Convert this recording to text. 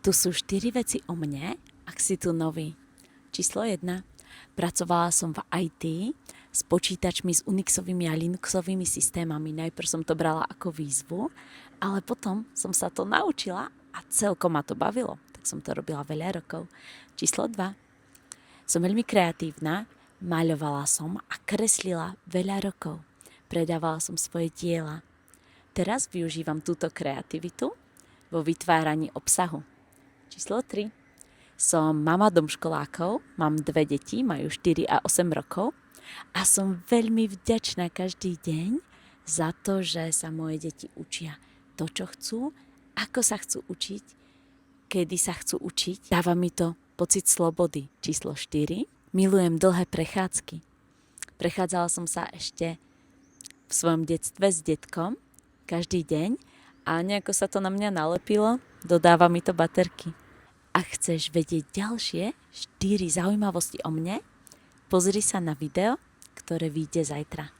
Tu sú 4 veci o mne, ak si tu nový. Číslo 1. Pracovala som v IT s počítačmi, s Unixovými a Linuxovými systémami. Najprv som to brala ako výzvu, ale potom som sa to naučila a celkom ma to bavilo. Tak som to robila veľa rokov. Číslo 2. Som veľmi kreatívna, maľovala som a kreslila veľa rokov. Predávala som svoje diela. Teraz využívam túto kreativitu vo vytváraní obsahu. Číslo 3. Som mama domškolákov, mám 2 deti, majú 4 a 8 rokov a som veľmi vďačná každý deň za to, že sa moje deti učia to, čo chcú, ako sa chcú učiť, kedy sa chcú učiť. Dáva mi to pocit slobody. Číslo 4. Milujem dlhé prechádzky. Prechádzala som sa ešte v svojom detstve s detkom každý deň a nejako sa to na mňa nalepilo, dodáva mi to baterky. Ak chceš vedieť ďalšie 4 zaujímavosti o mne, pozri sa na video, ktoré vyjde zajtra.